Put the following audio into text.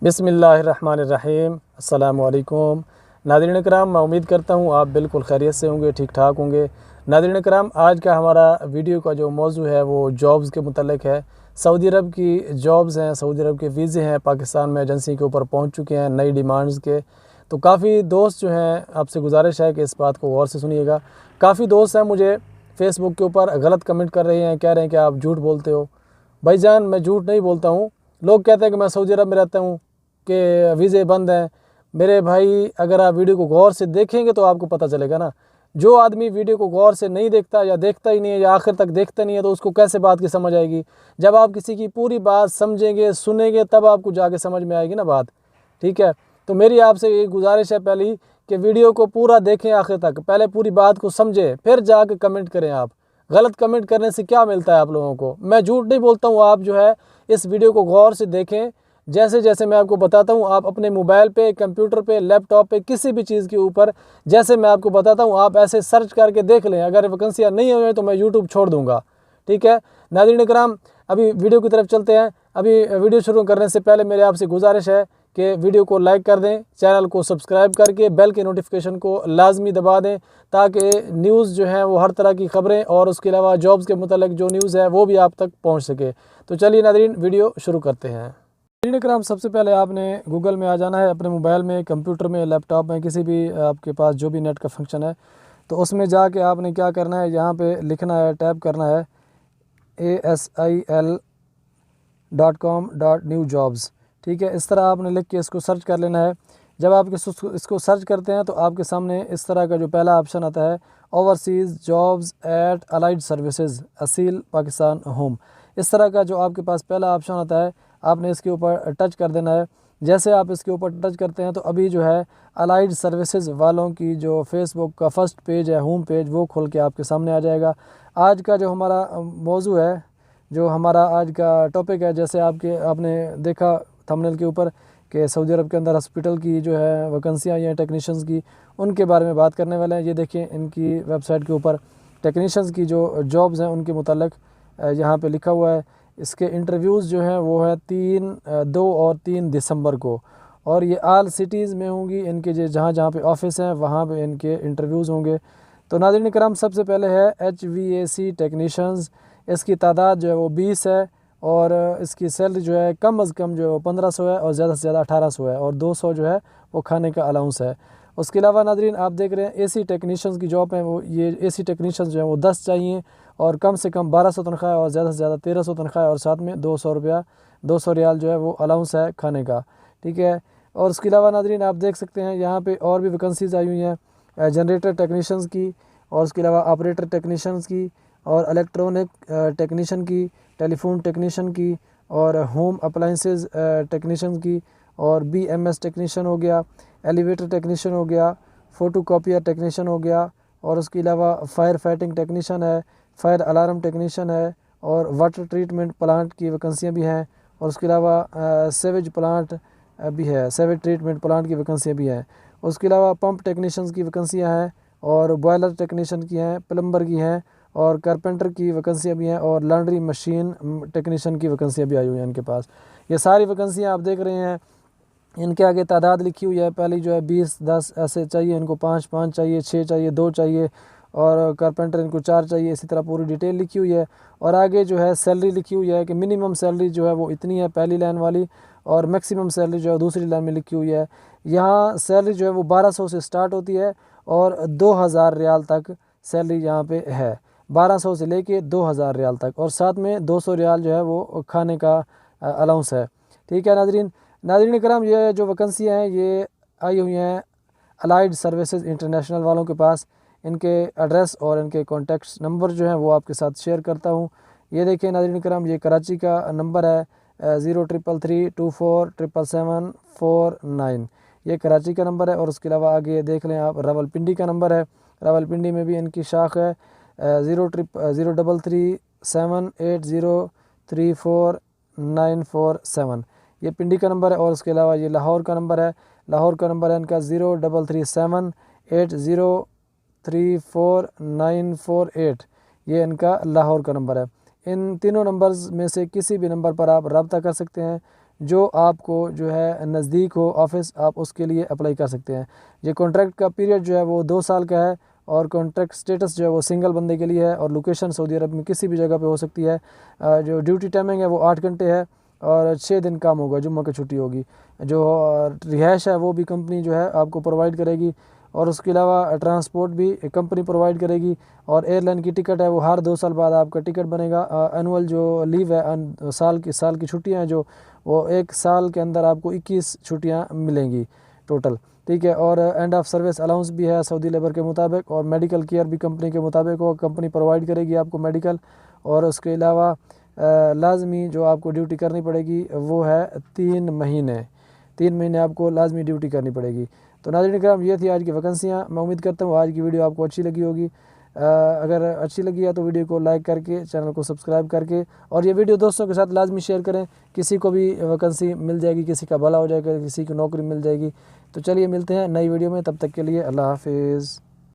बिस्मिल्लाहिर्रहमानिर्रहीम। अस्सलामुअलैकुम नाज़रीन कराम, मैं उम्मीद करता हूँ आप बिल्कुल खैरियत से होंगे, ठीक ठाक होंगे। नाज़रीन कराम, आज का हमारा वीडियो का जो मौजू है वो जॉब्स के मुतल्लिक़ है। सऊदी अरब की जॉब्स हैं, सऊदी अरब के वीज़े हैं, पाकिस्तान में एजेंसी के ऊपर पहुँच चुके हैं नई डिमांड्स के। तो काफ़ी दोस्त जो हैं, आपसे गुजारिश है कि इस बात को गौर से सुनिएगा। काफ़ी दोस्त हैं मुझे फ़ेसबुक के ऊपर गलत कमेंट कर रहे हैं, कह रहे हैं कि आप झूठ बोलते हो। भाईजान, मैं झूठ नहीं बोलता हूँ। लोग कहते हैं कि मैं सऊदी अरब में रहता हूँ कि वीज़े बंद हैं। मेरे भाई, अगर आप वीडियो को गौर से देखेंगे तो आपको पता चलेगा ना। जो आदमी वीडियो को गौर से नहीं देखता या देखता ही नहीं है या आखिर तक देखता नहीं है, तो उसको कैसे बात की समझ आएगी। जब आप किसी की पूरी बात समझेंगे, सुनेंगे, तब आपको जाके समझ में आएगी ना बात। ठीक है, तो मेरी आपसे ये गुजारिश है पहली कि वीडियो को पूरा देखें आखिर तक, पहले पूरी बात को समझें, फिर जाके कमेंट करें। आप गलत कमेंट करने से क्या मिलता है आप लोगों को। मैं झूठ नहीं बोलता हूँ। आप जो है इस वीडियो को गौर से देखें। जैसे जैसे मैं आपको बताता हूँ, आप अपने मोबाइल पे, कंप्यूटर पे, लैपटॉप पे, किसी भी चीज़ के ऊपर जैसे मैं आपको बताता हूँ, आप ऐसे सर्च करके देख लें। अगर वैकेंसियाँ नहीं हुई तो मैं यूट्यूब छोड़ दूँगा। ठीक है नाज़रीन कराम, अभी वीडियो की तरफ चलते हैं। अभी वीडियो शुरू करने से पहले मेरे आपसे गुजारिश है कि वीडियो को लाइक कर दें, चैनल को सब्सक्राइब करके बेल के नोटिफिकेशन को लाजमी दबा दें, ताकि न्यूज़ जो है वो हर तरह की ख़बरें और उसके अलावा जॉब्स के मुतालिक जो न्यूज़ है वो भी आप तक पहुँच सके। तो चलिए नाज़रीन, वीडियो शुरू करते हैं। नाज़रीन कराम, सबसे पहले आपने गूगल में आ जाना है, अपने मोबाइल में, कंप्यूटर में, लैपटॉप में, किसी भी आपके पास जो भी नेट का फंक्शन है, तो उसमें जाके आपने क्या करना है, यहाँ पे लिखना है, टैप करना है asil.com.new jobs। ठीक है, इस तरह आपने लिख के इसको सर्च कर लेना है। जब आप इसको सर्च करते हैं तो आपके सामने इस तरह का जो पहला ऑप्शन आता है, overseas jobs eight allied services Aseel Pakistan home. इस तरह का जो आपके पास पहला ऑप्शन आता है, आपने इसके ऊपर टच कर देना है। जैसे आप इसके ऊपर टच करते हैं तो अभी जो है अलाइड सर्विसेज वालों की जो फेसबुक का फर्स्ट पेज है, होम पेज, वो खुल के आपके सामने आ जाएगा। आज का जो हमारा मौजू है, जो हमारा आज का टॉपिक है, जैसे आपने देखा थंबनेल के ऊपर कि सऊदी अरब के अंदर हॉस्पिटल की जो है वैकेंसियाँ आई हैं टेक्नीशियंस की, उनके बारे में बात करने वाले हैं। ये देखिए, इनकी वेबसाइट के ऊपर टेक्नीशियंस की जो जॉब्स हैं उनके मुतालिक यहाँ पे लिखा हुआ है। इसके इंटरव्यूज़ जो हैं वो है 2 और 3 दिसंबर को, और ये आल सिटीज़ में होंगी। इनके जो जहाँ पे ऑफिस हैं वहाँ पे इनके इंटरव्यूज़ होंगे। तो नाज़रीन कराम, सबसे पहले है HVAC टेक्नीशियंस। इसकी तादाद जो है वो 20 है, और इसकी सैलरी जो है कम अज़ कम जो है वो 1500 है, और ज़्यादा से ज़्यादा 1800 है, और 200 जो है वो खाने का अलाउंस है। उसके अलावा नाज़रीन आप देख रहे हैं AC टेक्नीशियंस की जॉब है, वो ये AC टेक्नीशियंस जो है वो 10 चाहिए, और कम से कम 1200 तनख्वाह है, और ज़्यादा से ज़्यादा 1300 तनख्वाह है, और साथ में 200 रुपया 200 रियाल जो है वो अलाउंस है खाने का। ठीक है, और उसके अलावा नाज़रीन आप देख सकते हैं यहाँ पे और भी वैकेंसीज़ आई हुई हैं जनरेटर टेक्नीशियंस की, और उसके अलावा ऑपरेटर टेक्नीशियंस की, और इलेक्ट्रॉनिक टेक्नीशियन की, टेलीफोन टेक्नीशियन की, और होम अप्लाइंसेस टेक्नीशियन की, और BMS टेक्नीशियन हो गया, एलिवेटर टेक्नीशियन हो गया, फ़ोटोकॉपियर टेक्नीशियन हो गया, और उसके अलावा फायर फाइटिंग टेक्नीशियन है, फायर अलार्म टेक्नीशियन है, और वाटर ट्रीटमेंट प्लांट की वैकेंसियाँ भी हैं, और उसके अलावा सेवेज प्लांट भी है, सेवेज ट्रीटमेंट प्लांट की वैकेंसियाँ भी हैं। उसके अलावा पंप टेक्नीशियंस की वैकेंसियाँ हैं, और बॉयलर टेक्नीशियन की हैं, प्लम्बर की हैं, और कारपेंटर की वैकेंसियाँ भी हैं, और लॉन्ड्री मशीन टेक्नीशियन की वैकेंसियाँ भी आई हुई हैं इनके पास। ये सारी वैकेंसियाँ आप देख रहे हैं। इनके आगे तादाद लिखी हुई है, पहली जो है 20, 10 ऐसे चाहिए इनको, 5 5 चाहिए, 6 चाहिए, 2 चाहिए, और कारपेंटर इनको 4 चाहिए। इसी तरह पूरी डिटेल लिखी हुई है, और आगे जो है सैलरी लिखी हुई है कि मिनिमम सैलरी जो है वो इतनी है पहली लाइन वाली, और मैक्सिमम सैलरी जो है दूसरी लाइन में लिखी हुई है। यहाँ सैलरी जो है वो 1200 से स्टार्ट होती है, और 2000 रियाल तक सैलरी यहाँ पे है, 1200 से लेके 2000 रियाल तक, और साथ में 200 रियाल जो है वो खाने का अलाउंस है। ठीक है नाज़रीन कराम, ये जो वैकेंसियाँ हैं ये आई हुई हैं अलाइड सर्विसेज इंटरनेशनल वालों के पास। इनके एड्रेस और इनके कॉन्टैक्ट्स नंबर जो हैं वो आपके साथ शेयर करता हूँ। ये देखिए नाज़रीन कराम, ये कराची का नंबर है 0333247749। ये कराची का नंबर है, और उसके अलावा आगे देख लें आप, रावलपिंडी का नंबर है। रावलपिंडी में भी इनकी शाख है 033378034947। ये पिंडी का नंबर है, और उसके अलावा ये लाहौर का नंबर है। लाहौर का नंबर है इनका 0337803948। ये इनका लाहौर का नंबर है। इन तीनों नंबर्स में से किसी भी नंबर पर आप रब्ता कर सकते हैं। जो आपको जो है नज़दीक हो ऑफिस, आप उसके लिए अप्लाई कर सकते हैं। ये कॉन्ट्रैक्ट का पीरियड जो है वो 2 साल का है और कॉन्ट्रैक्ट स्टेटस जो है वो सिंगल बंदे के लिए है और लोकेशन सऊदी अरब में किसी भी जगह पे हो सकती है। जो ड्यूटी टाइमिंग है वो 8 घंटे है और 6 दिन काम होगा, जुम्मा की छुट्टी होगी। जो रिहाइश है वो भी कंपनी जो है आपको प्रोवाइड करेगी और उसके अलावा ट्रांसपोर्ट भी कंपनी प्रोवाइड करेगी और एयरलाइन की टिकट है वो हर 2 साल बाद आपका टिकट बनेगा। एनुअल जो लीव है साल की छुट्टियाँ हैं जो वो 1 साल के अंदर आपको 21 छुट्टियाँ मिलेंगी टोटल, ठीक है। और एंड ऑफ सर्विस अलाउंस भी है सऊदी लेबर के मुताबिक और मेडिकल केयर भी कंपनी के मुताबिक हो, कंपनी प्रोवाइड करेगी आपको मेडिकल। और उसके अलावा लाजमी जो आपको ड्यूटी करनी पड़ेगी वो है 3 महीने आपको लाजमी ड्यूटी करनी पड़ेगी। तो नाज़रीन किराम, ये थी आज की वैकेंसियाँ। मैं उम्मीद करता हूँ आज की वीडियो आपको अच्छी लगी होगी। अगर अच्छी लगी है तो वीडियो को लाइक करके, चैनल को सब्सक्राइब करके और ये वीडियो दोस्तों के साथ लाजमी शेयर करें। किसी को भी वैकेंसी मिल जाएगी, किसी का भला हो जाएगा, किसी की नौकरी मिल जाएगी। तो चलिए मिलते हैं नई वीडियो में, तब तक के लिए अल्लाह हाफिज़।